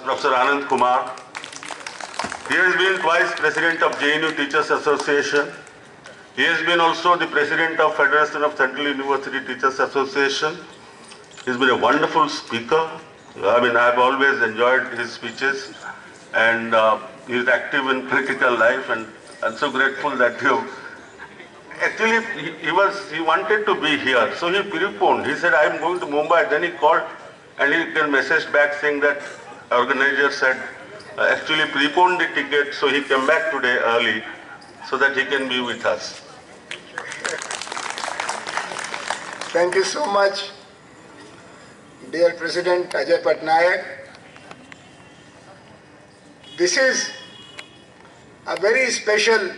Professor Anand Kumar. He has been twice President of JNU Teachers Association. He has been also the President of Federation of Central University Teachers Association. He's been a wonderful speaker. I mean, I've always enjoyed his speeches, and he's active in political life, and I'm so grateful that you. Actually, he wanted to be here, so he preponed. He said, "I'm going to Mumbai." Then he called, and he then messaged back saying that organizer said actually preponed the ticket, so he came back today early, so that he can be with us. Thank you so much, dear President Ajay Patnaik. This is a very special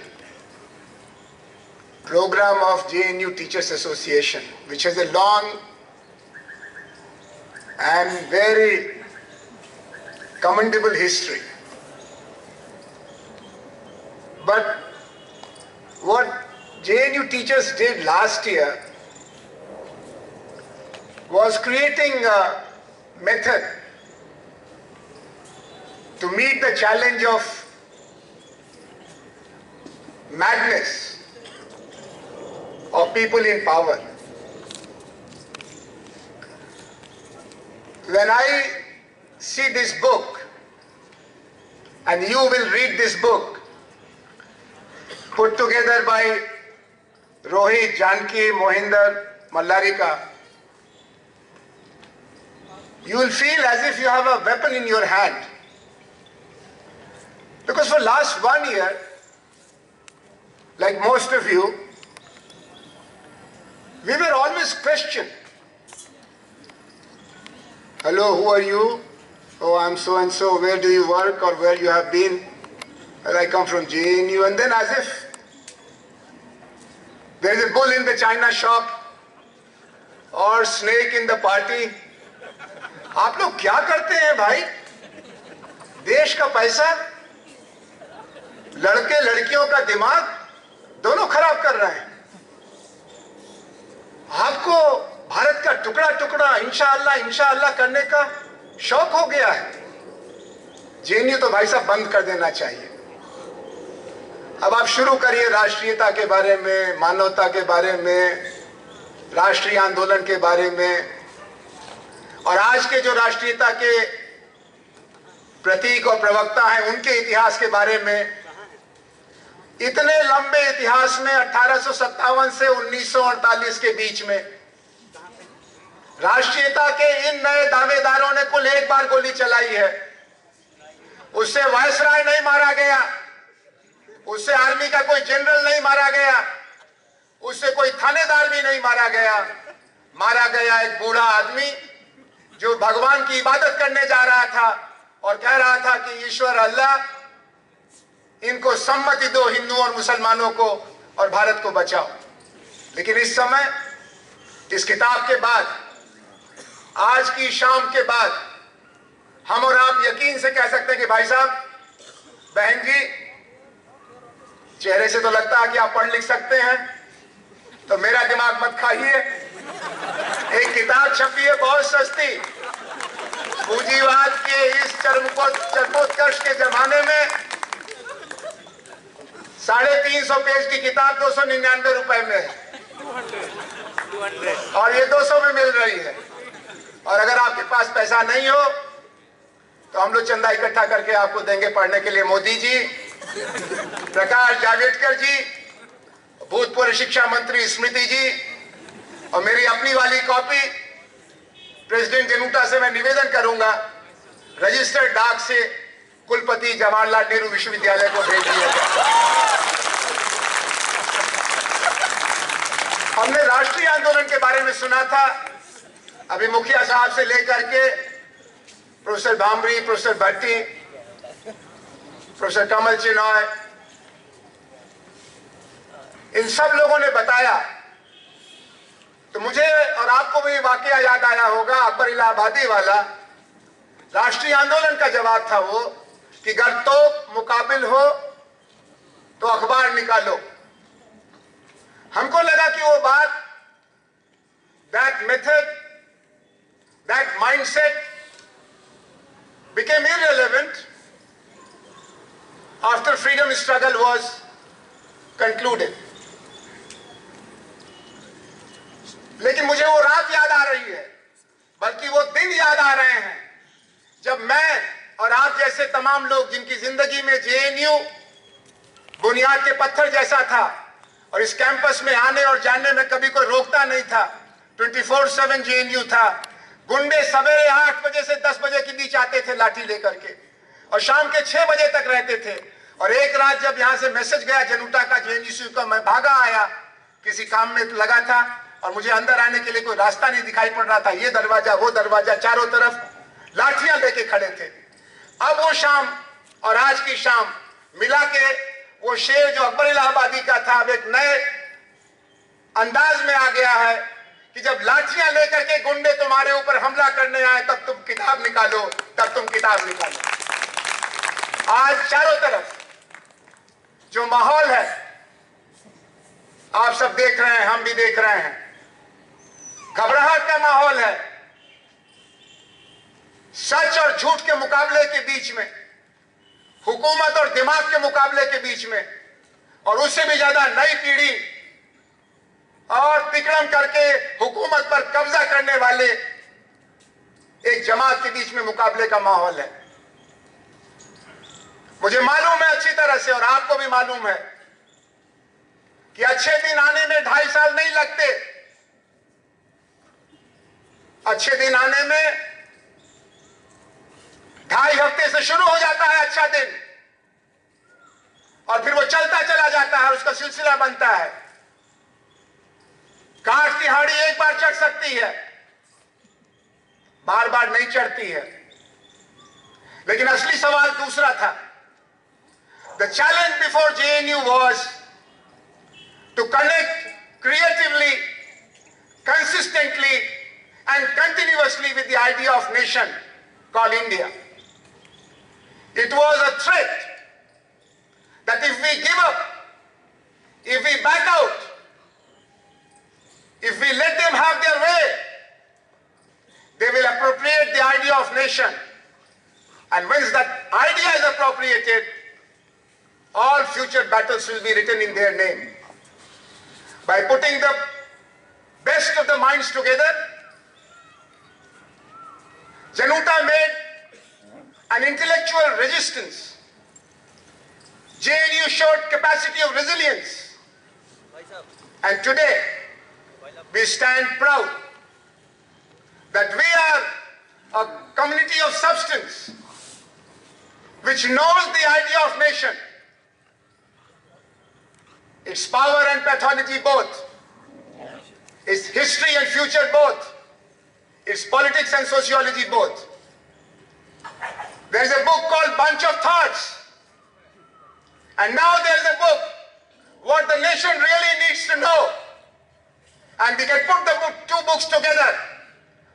program of JNU Teachers Association, which has a long and very commendable history. But what JNU teachers did last year was creating a method to meet the challenge of madness of people in power. When I see this book, and you will read this book, put together by Rohit, Janki, Mohinder, Mallarika, you will feel as if you have a weapon in your hand. Because for last 1 year, like most of you, we were always questioned. Hello, who are you? Oh, I'm so and so. Where do you work or where you have been? Well, I come from JNU. And then as if there is a bull in the china shop or snake in the party. आप लोग क्या करते हैं भाई? देश का पैसा, लड़के लड़कियों का दिमाग दोनों खराब कर रहे हैं. आपको भारत का टुकड़ा टुकड़ा इंशाअल्लाह करने का शौक हो गया है. जेएनयू तो भाई साहब बंद कर देना चाहिए. अब आप शुरू करिए राष्ट्रीयता के बारे में, मानवता के बारे में, राष्ट्रीय आंदोलन के बारे में, और आज के जो राष्ट्रीयता के प्रतीक और प्रवक्ता हैं उनके इतिहास के बारे में. इतने लंबे इतिहास में 1857 से 1948 के बीच में राष्ट्रीयता के इन नए दावेदारों ने कुल एक बार गोली चलाई है. उससे वायसराय नहीं मारा गया, उससे आर्मी का कोई जनरल नहीं मारा गया, उससे कोई थानेदार भी नहीं मारा गया. मारा गया एक बूढ़ा आदमी जो भगवान की इबादत करने जा रहा था और कह रहा था कि ईश्वर अल्लाह इनको सम्मति दो, हिंदुओं और मुसलमानों को, और भारत को बचाओ. लेकिन इस समय इस किताब के बाद, आज की शाम के बाद, हम और आप यकीन से कह सकते हैं कि भाई साहब, बहन जी, चेहरे से तो लगता है कि आप पढ़ लिख सकते हैं, तो मेरा दिमाग मत खाइए. एक किताब छपी है बहुत सस्ती, पूंजीवाद के इस चरमोत्कर्ष के जमाने में 350 पेज की किताब 299 रुपए में है, और ये 200 में मिल रही है. और अगर आपके पास पैसा नहीं हो तो हम लोग चंदा इकट्ठा करके आपको देंगे पढ़ने के लिए. मोदी जी, प्रकाश जावड़ेकर जी, भूतपूर्व शिक्षा मंत्री स्मृति जी, और मेरी अपनी वाली कॉपी प्रेसिडेंट जनुटा से मैं निवेदन करूंगा, रजिस्टर्ड डाक से कुलपति जवाहरलाल नेहरू विश्वविद्यालय को भेज दिया जाए. हमने राष्ट्रीय आंदोलन के बारे में सुना था, अभी मुखिया साहब से लेकर के प्रोफेसर भामरी, प्रोफेसर भट्टी, प्रोफेसर कमल चिनॉय, इन सब लोगों ने बताया. तो मुझे और आपको भी वाकया याद आया होगा, अकबर इलाहाबादी वाला. राष्ट्रीय आंदोलन का जवाब था वो कि अगर तो मुकाबिल हो तो अखबार निकालो. हमको लगा कि वो बात, that method, that mindset became irrelevant after freedom struggle was concluded. लेकिन मुझे वो रात याद आ रही है, बल्कि वो दिन याद आ रहे हैं जब मैं और आप जैसे तमाम लोग जिनकी जिंदगी में जेएनयू बुनियाद के पत्थर जैसा था और इस कैंपस में आने और जाने में कभी कोई रोकता नहीं था, 24/7 जेएनयू था। गुंडे सवेरे 8 बजे से 10 बजे के बीच आते थे लाठी लेकर के और शाम के 6 बजे तक रहते थे। और एक रात जब यहां से मैसेज गया जनुटा का, जेएनयू का, मैं भागा आया, किसी काम में लगा था और मुझे अंदर आने के लिए कोई रास्ता नहीं दिखाई पड़ रहा था। ये दरवाजा वो दरवाजा, चारों तरफ लाठियां लेके खड़े थे। अब वो शाम और आज की शाम मिला के वो शेर जो अकबर इलाहाबादी का था अब एक नए अंदाज में आ गया है कि जब लाठियां लेकर के गुंडे तुम्हारे ऊपर हमला करने आए तब तुम किताब निकालो, तब तुम किताब निकालो। आज चारों तरफ जो माहौल है आप सब देख रहे हैं, हम भी देख रहे हैं, घबराहट का माहौल है। सच और झूठ के मुकाबले के बीच में, हुकूमत और दिमाग के मुकाबले के बीच में, और उससे भी ज्यादा नई पीढ़ी और तिकड़म करके हुकूमत पर कब्जा करने वाले एक जमात के बीच में मुकाबले का माहौल है। मुझे मालूम है अच्छी तरह से और आपको भी मालूम है कि अच्छे दिन आने में 2.5 साल नहीं लगते। अच्छे दिन आने में 2.5 हफ्ते से शुरू हो जाता है अच्छा दिन और फिर वो चलता चला जाता है, उसका सिलसिला बनता है। काठ की हाड़ी एक बार चढ़ सकती है, बार बार नहीं चढ़ती है। लेकिन असली सवाल दूसरा था। The challenge before JNU was to connect creatively, consistently and continuously with the idea of nation called India. It was a threat that if we give up, if we back out, if we let them have their way, they will appropriate the idea of nation. And once that idea is appropriated, all future battles will be written in their name. By putting the best of the minds together, Januta made an intellectual resistance. JNU showed capacity of resilience. And today, we stand proud that we are a community of substance which knows the idea of nation, its power and pathology both, its history and future both, its politics and sociology both. There is a book called Bunch of Thoughts, and now there is a book, What the Nation Really Needs to Know, and we can put the two books together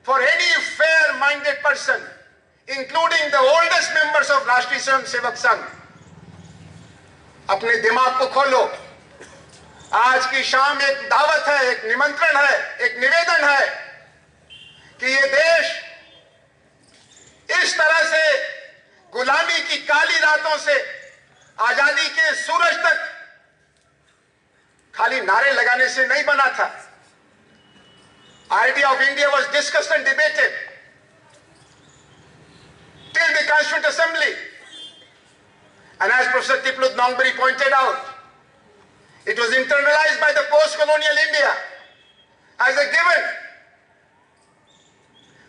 for any fair-minded person, including the oldest members of Rashtriya Swayam Sevak Sangh. अपने दिमाग को खोलो। आज की शाम एक दावत है, एक निमंत्रण है, एक निवेदन है कि ये देश इस तरह से गुलामी की काली रातों से आजादी के सूरज तक खाली नारे लगाने से नहीं बना था। Idea of India was discussed and debated till the Constituent Assembly. And as Professor Tiplut Nongbury pointed out, it was internalized by the post-colonial India as a given,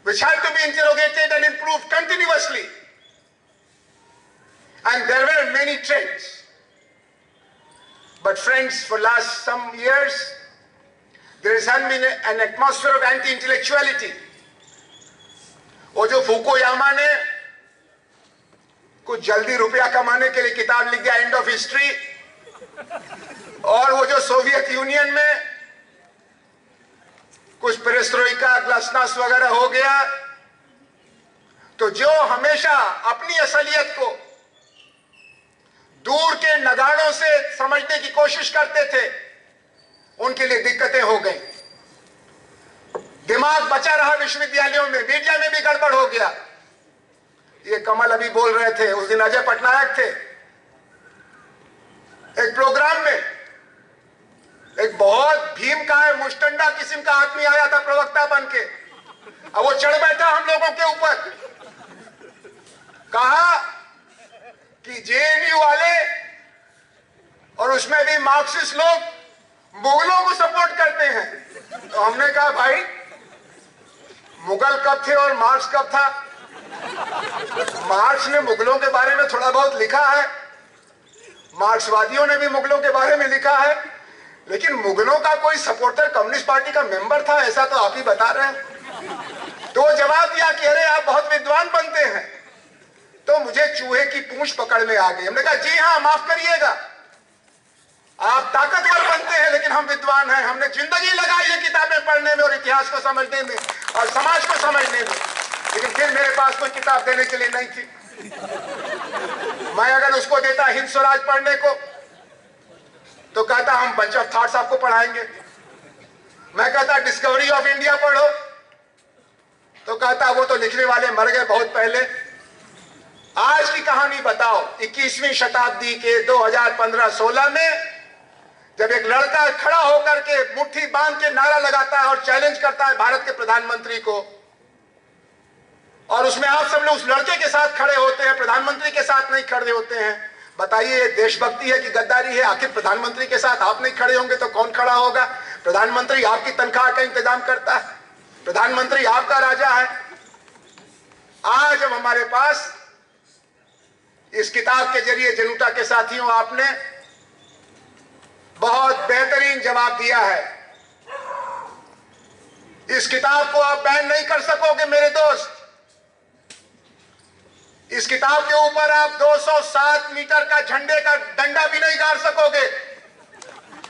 which had to be interrogated and improved continuously. And there were many trends. But friends, for last some years, there has been an atmosphere of anti-intellectuality. वो जो Fukuyama ने कुछ जल्दी रुपया कमाने के लिए किताब लिख दिया, एंड ऑफ हिस्ट्री, और वो जो सोवियत यूनियन में कुछ पेरेस्ट्रोइका, ग्लासनास वगैरह हो गया, तो जो हमेशा अपनी असलियत को दूर के नगाड़ों से समझने की कोशिश करते थे, उनके लिए दिक्कतें हो गई। दिमाग बचा रहा विश्वविद्यालयों में, मीडिया में भी गड़बड़ हो गया। ये कमल अभी बोल रहे थे, उस दिन अजय पटनायक थे एक प्रोग्राम में, एक बहुत भीम का है मुस्टंडा किस्म का आदमी आया था प्रवक्ता बन के, अब वो चढ़ बैठा हम लोगों के ऊपर, कहा कि जेएनयू वाले और उसमें भी मार्क्सिस्ट लोग मुगलों को सपोर्ट करते हैं। तो हमने कहा भाई मुगल कब थे और मार्क्स कब था? मार्क्स ने मुगलों के बारे में थोड़ा बहुत लिखा है, मार्क्सवादियों ने भी मुगलों के बारे में लिखा है, लेकिन मुगलों का कोई सपोर्टर कम्युनिस्ट पार्टी का मेंबर था ऐसा तो आप ही बता रहे हैं। तो जवाब दिया कि अरे आप बहुत विद्वान बनते हैं। तो मुझे चूहे की पूंछ पकड़ में आ गई। हमने कहा जी हाँ, माफ करिएगा, आप ताकतवर बनते हैं लेकिन हम विद्वान हैं, हमने जिंदगी लगाई है किताबें पढ़ने में और इतिहास को समझने में और समाज को समझने में, लेकिन फिर मेरे पास कोई किताब देने के लिए नहीं थी। मैं अगर उसको देता हिंद स्वराज पढ़ने को तो कहता हम बंच ऑफ थॉट्स आपको पढ़ाएंगे। मैं कहता डिस्कवरी ऑफ इंडिया पढ़ो तो कहता वो तो लिखने वाले मर गए बहुत पहले। आज की कहानी बताओ, 21वीं शताब्दी के 2015-16 में जब एक लड़का खड़ा होकर के मुट्ठी बांध के नारा लगाता है और चैलेंज करता है भारत के प्रधानमंत्री को, और उसमें आप सब लोग उस लड़के के साथ खड़े होते हैं, प्रधानमंत्री के साथ नहीं खड़े होते हैं। बताइए ये देशभक्ति है कि गद्दारी है? आखिर प्रधानमंत्री के साथ आप नहीं खड़े होंगे तो कौन खड़ा होगा? प्रधानमंत्री आपकी तनख्वाह का इंतजाम करता है, प्रधानमंत्री आपका राजा है। आज जब हमारे पास इस किताब के जरिए जनुता के साथियों आपने बहुत बेहतरीन जवाब दिया है। इस किताब को आप बैन नहीं कर सकोगे मेरे दोस्त। इस किताब के ऊपर आप 207 मीटर का झंडे का डंडा भी नहीं गाड़ सकोगे।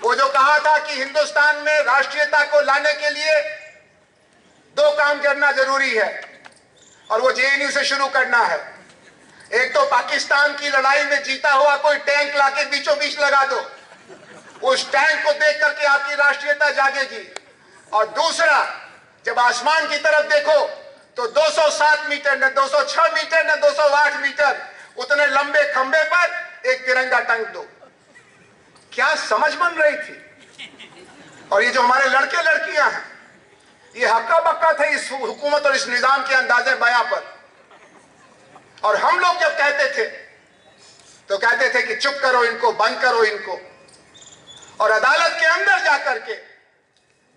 वो जो कहा था कि हिंदुस्तान में राष्ट्रीयता को लाने के लिए 2 काम करना जरूरी है और वो जेएनयू से शुरू करना है। एक तो पाकिस्तान की लड़ाई में जीता हुआ कोई टैंक लाके बीचों बीच लगा दो, उस टैंक को देख करके आपकी राष्ट्रीयता जागेगी। और दूसरा, जब आसमान की तरफ देखो तो 207 मीटर न 206 मीटर न 208 मीटर उतने लंबे खंबे पर एक तिरंगा टंग दो। क्या समझ बन रही थी? और ये जो हमारे लड़के लड़कियां हैं ये हक्का बक्का थे इस हुकूमत और इस निजाम के अंदाजे बयां पर। और हम लोग जब कहते थे तो कहते थे कि चुप करो इनको, बंद करो इनको। और अदालत के अंदर जाकर के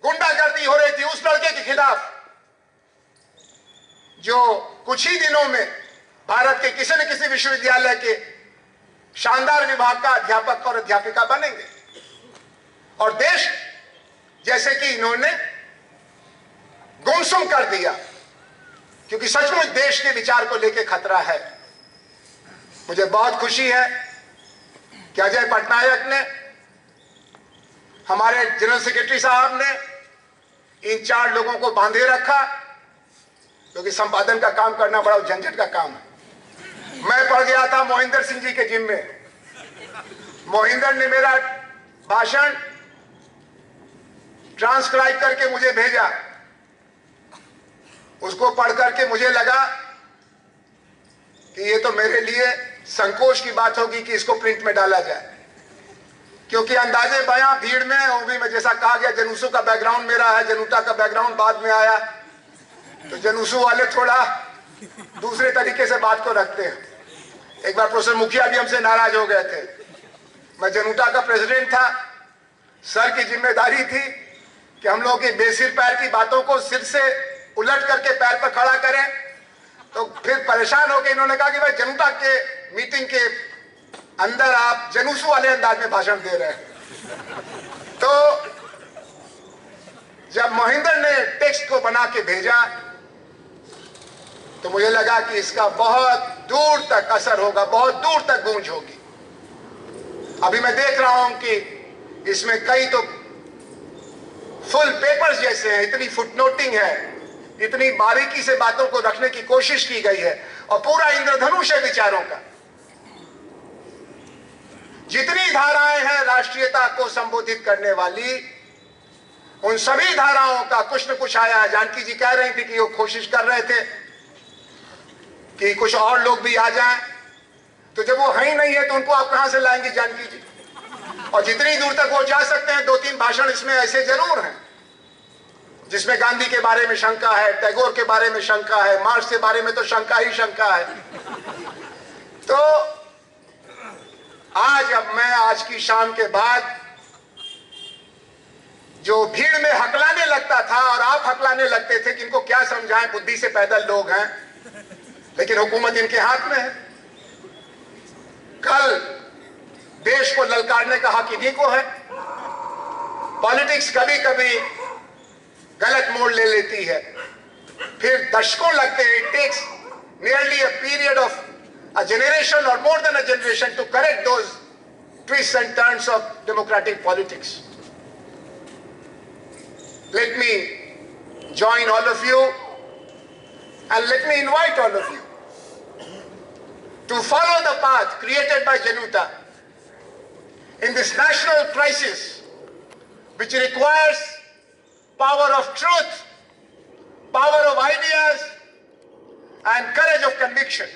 गुंडागर्दी हो रही थी उस लड़के के खिलाफ जो कुछ ही दिनों में भारत के किसी न किसी विश्वविद्यालय के शानदार विभाग का अध्यापक और अध्यापिका बनेंगे। और देश जैसे कि इन्होंने गुमसुम कर दिया, क्योंकि सचमुच देश के विचार को लेकर खतरा है। मुझे बहुत खुशी है कि अजय पटनायक ने, हमारे जनरल सेक्रेटरी साहब ने इन 4 लोगों को बांधे रखा, क्योंकि संपादन का काम करना बड़ा झंझट का काम है। मैं पढ़ गया था मोहिंदर सिंह जी के जिम में। मोहिंदर ने मेरा भाषण ट्रांसक्राइब करके मुझे भेजा। उसको पढ़ करके मुझे लगा कि ये तो मेरे लिए संकोच की बात होगी कि इसको प्रिंट में डाला जाए, क्योंकि अंदाजे बयां भीड़ में, वो भी मैं जैसा कहा गया जनुसू का बैकग्राउंड मेरा है, जनुता का बैकग्राउंड बाद में आया, तो जनुसू वाले थोड़ा दूसरे तरीके से बात को रखते हैं। एक बार प्रोफेसर मुखिया भी हमसे नाराज हो गए थे। मैं जनुता का प्रेसिडेंट था, सर की जिम्मेदारी थी कि हम लोगों की बेसिर पैर की बातों को सिर से उलट करके पैर पर खड़ा करें। तो फिर परेशान होकर इन्होंने कहा कि भाई जनता के मीटिंग के अंदर आप जनुसू वाले अंदाज में भाषण दे रहे हैं। तो जब मोहिंदर ने टेक्स्ट को बना के भेजा तो मुझे लगा कि इसका बहुत दूर तक असर होगा, बहुत दूर तक गूंज होगी। अभी मैं देख रहा हूं कि इसमें कई तो फुल पेपर्स जैसे हैं, इतनी फुटनोटिंग है, इतनी बारीकी से बातों को रखने की कोशिश की गई है, और पूरा इंद्रधनुष है विचारों का। जितनी धाराएं हैं राष्ट्रीयता को संबोधित करने वाली, उन सभी धाराओं का कुछ न कुछ आया है। जानकी जी कह रही थी कि वो कोशिश कर रहे थे कि कुछ और लोग भी आ जाएं, तो जब वो है ही नहीं है तो उनको आप कहां से लाएंगे जानकी जी? और जितनी दूर तक वो जा सकते हैं, 2-3 भाषण इसमें ऐसे जरूर हैं जिसमें गांधी के बारे में शंका है, टैगोर के बारे में शंका है, मार्क्स के बारे में तो शंका ही शंका है। तो आज की शाम के बाद जो भीड़ में हकलाने लगता था और आप हकलाने लगते थे कि इनको क्या समझाएं, बुद्धि से पैदल लोग हैं, लेकिन हुकूमत इनके हाथ में है। कल देश को ललकारने का हक इन्हीं को है। पॉलिटिक्स कभी कभी गलत मोड़ ले लेती है, फिर दशकों लगते हैं। It takes nearly a period of a generation or more than a generation to correct those twists and turns of democratic politics. Let me join all of you and let me invite all of you to follow the path created by Januta in this national crisis, which requires power of truth, power of ideas and courage of conviction.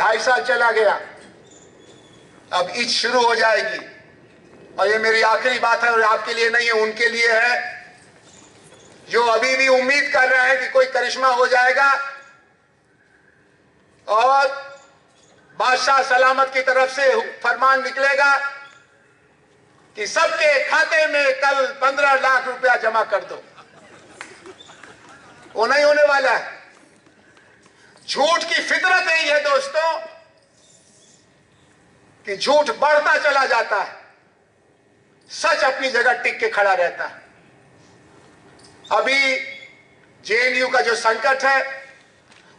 2.5 साल चला गया, अब ईद शुरू हो जाएगी, और ये मेरी आखिरी बात है और आपके लिए नहीं है, उनके लिए है जो अभी भी उम्मीद कर रहे हैं कि कोई करिश्मा हो जाएगा और बादशाह सलामत की तरफ से फरमान निकलेगा कि सबके खाते में कल 15 लाख रुपया जमा कर दो। वो नहीं होने वाला है। झूठ की फितरत यही है दोस्तों कि झूठ बढ़ता चला जाता है, सच अपनी जगह टिक के खड़ा रहता है। अभी जेएनयू का जो संकट है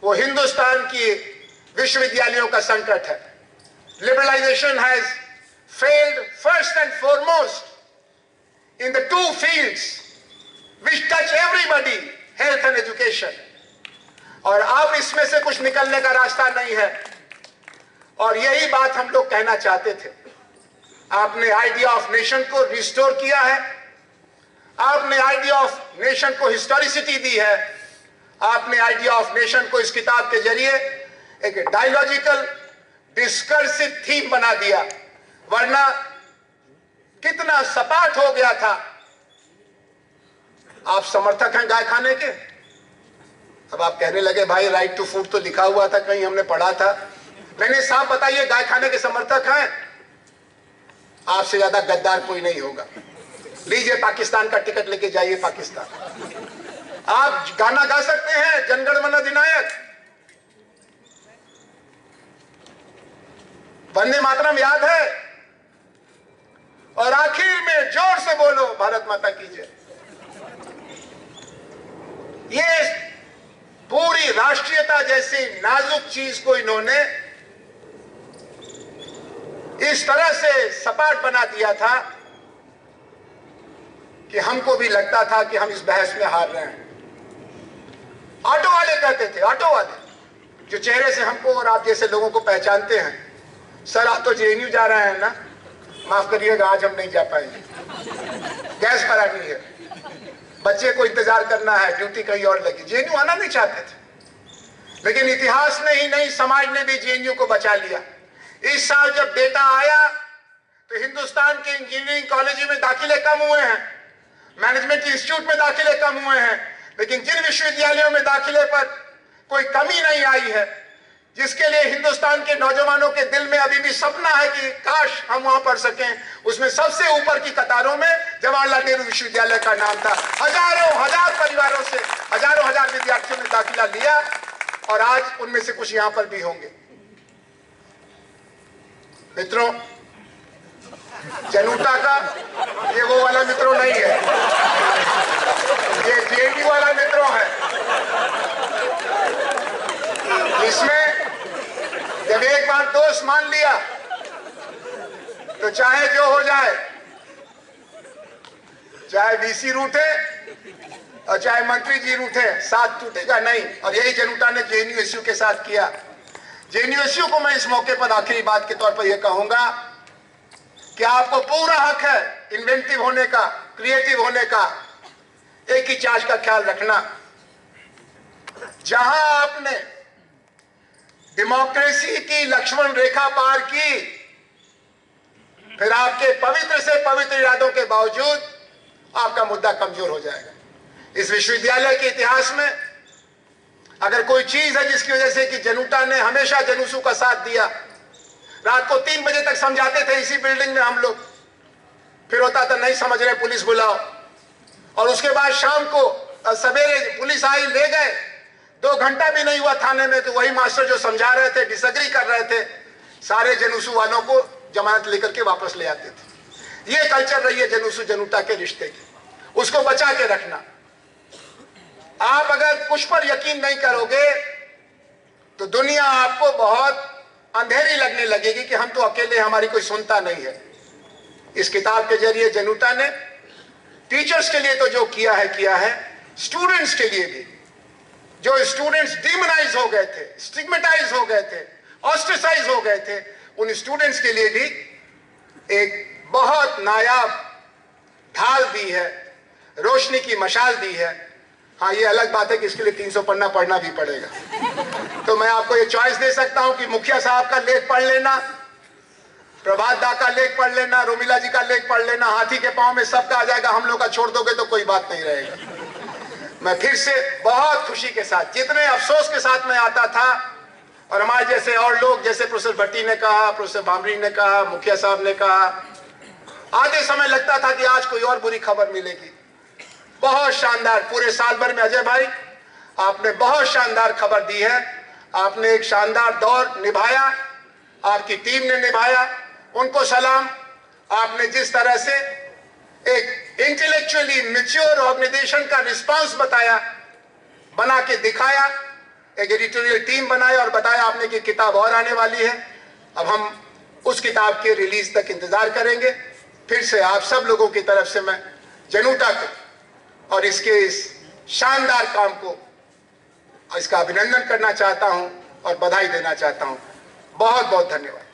वो हिंदुस्तान की विश्वविद्यालयों का संकट है। Liberalisation has failed first and foremost in the 2 fields which touch everybody, health and education. और अब इसमें से कुछ निकलने का रास्ता नहीं है, और यही बात हम लोग कहना चाहते थे। आपने आइडिया ऑफ नेशन को रिस्टोर किया है, आपने आइडिया ऑफ नेशन को हिस्टोरिसिटी दी है, आपने आइडिया ऑफ नेशन को इस किताब के जरिए एक डायलॉजिकल डिस्कर्सिव थीम बना दिया, वरना कितना सपाट हो गया था। आप समर्थक हैं गाय खाने के, अब आप कहने लगे भाई राइट टू फूड तो लिखा हुआ था कहीं, हमने पढ़ा था। मैंने साफ बताइए, गाय खाने के समर्थक हैं? आपसे ज्यादा गद्दार कोई नहीं होगा। लीजिए पाकिस्तान का टिकट लेके जाइए पाकिस्तान। आप गाना गा सकते हैं जनगण मन अधिनायक, वंदे मातरम याद है, और आखिर में जोर से बोलो भारत माता की जय। ये पूरी राष्ट्रीयता जैसी नाजुक चीज को इन्होंने इस तरह से सपाट बना दिया था कि हमको भी लगता था कि हम इस बहस में हार रहे हैं। ऑटो वाले कहते थे, ऑटो वाले जो चेहरे से हमको और आप जैसे लोगों को पहचानते हैं, सर आप तो जेएनयू जा रहे हैं ना, माफ करिएगा आज हम नहीं जा पाएंगे, गैस भरानी है, बच्चे को इंतजार करना है, ड्यूटी कहीं और लगी। जेएनयू आना नहीं चाहते थे, लेकिन इतिहास ने ही नहीं समाज ने भी जेएनयू को बचा लिया। इस साल जब डेटा आया तो हिंदुस्तान के इंजीनियरिंग कॉलेज में दाखिले कम हुए हैं, मैनेजमेंट इंस्टीट्यूट में दाखिले कम हुए हैं, लेकिन जिन विश्वविद्यालयों में दाखिले पर कोई कमी नहीं आई है, जिसके लिए हिंदुस्तान के नौजवानों के दिल में अभी भी सपना है कि काश हम वहां पढ़ सकें, उसमें सबसे ऊपर की कतारों में जवाहरलाल नेहरू विश्वविद्यालय का नाम था। हजारों हजार परिवारों से हजारों हजार विद्यार्थियों ने दाखिला लिया, और आज उनमें से कुछ यहां पर भी होंगे। मित्रों, जनुता का ये वो वाला मित्रों नहीं है, ये जेएनयू वाला मित्रों है। इसमें जब एक बार दोस्त मान लिया तो चाहे जो हो जाए, चाहे वीसी रूठे और चाहे मंत्री जी रूठे, साथ टूटेगा नहीं। और यही जनुता ने जेएनयू के साथ किया। जेएनयू को मैं इस मौके पर आखिरी बात के तौर पर यह कहूंगा कि आपको पूरा हक है इन्वेंटिव होने का, क्रिएटिव होने का, एक ही चार्ज का ख्याल रखना। जहां आपने डेमोक्रेसी की लक्ष्मण रेखा पार की, फिर आपके पवित्र से पवित्र इरादों के बावजूद आपका मुद्दा कमजोर हो जाएगा। इस विश्वविद्यालय के इतिहास में अगर कोई चीज है जिसकी वजह से कि जनुता ने हमेशा जनुसू का साथ दिया, रात को 3 बजे तक समझाते थे इसी बिल्डिंग में हम लोग, फिर होता था नहीं समझ रहे पुलिस बुलाओ, और उसके बाद शाम को सवेरे पुलिस आई ले गए, 2 घंटा भी नहीं हुआ थाने में तो वही मास्टर जो समझा रहे थे, डिसएग्री कर रहे थे, सारे जनुसू वालों को जमानत लेकर के वापस ले आते थे। ये कल्चर रही है जनुसू जनुता के रिश्ते की, उसको बचा के रखना। आप अगर कुछ पर यकीन नहीं करोगे तो दुनिया आपको बहुत अंधेरी लगने लगेगी कि हम तो अकेले, हमारी कोई सुनता नहीं है। इस किताब के जरिए जनुता ने टीचर्स के लिए तो जो किया है, स्टूडेंट्स के लिए भी, जो स्टूडेंट्स डिमोनाइज हो गए थे, स्टिग्मेटाइज हो गए थे, ऑस्ट्रेसाइज हो गए थे, उन स्टूडेंट्स के लिए भी एक बहुत नायाब ढाल दी है, रोशनी की मशाल दी है। हाँ, ये अलग बात है कि इसके लिए 300 पन्ना पढ़ना भी पड़ेगा। तो मैं आपको ये चॉइस दे सकता हूं कि मुखिया साहब का लेख पढ़ लेना, प्रभात दा का लेख पढ़ लेना, रोमिला जी का लेख पढ़ लेना, हाथी के पांव में सबका आ जाएगा, हम लोग का छोड़ दोगे तो कोई बात नहीं रहेगा। मैं फिर से बहुत खुशी के साथ, जितने अफसोस के साथ मैं आता था, और हमारे जैसे और लोग, जैसे प्रोफेसर भट्टी ने कहा, प्रोफेसर भामरी ने कहा, मुखिया साहब ने कहा, आधे समय लगता था कि आज कोई और बुरी खबर मिलेगी। बहुत शानदार, पूरे साल भर में अजय भाई आपने बहुत शानदार खबर दी है, आपने एक शानदार दौर निभाया, आपकी टीम ने निभाया, उनको सलाम। आपने जिस तरह से एक इंटेलेक्चुअली मैच्योर ऑर्गेनाइजेशन का रिस्पांस बना के दिखाया, एक एडिटोरियल टीम बनाया और बताया आपने कि किताब और आने वाली है। अब हम उस किताब के रिलीज तक इंतजार करेंगे। फिर से आप सब लोगों की तरफ से मैं जनुता को और इसके इस शानदार काम को, इसका अभिनंदन करना चाहता हूं और बधाई देना चाहता हूं। बहुत बहुत धन्यवाद।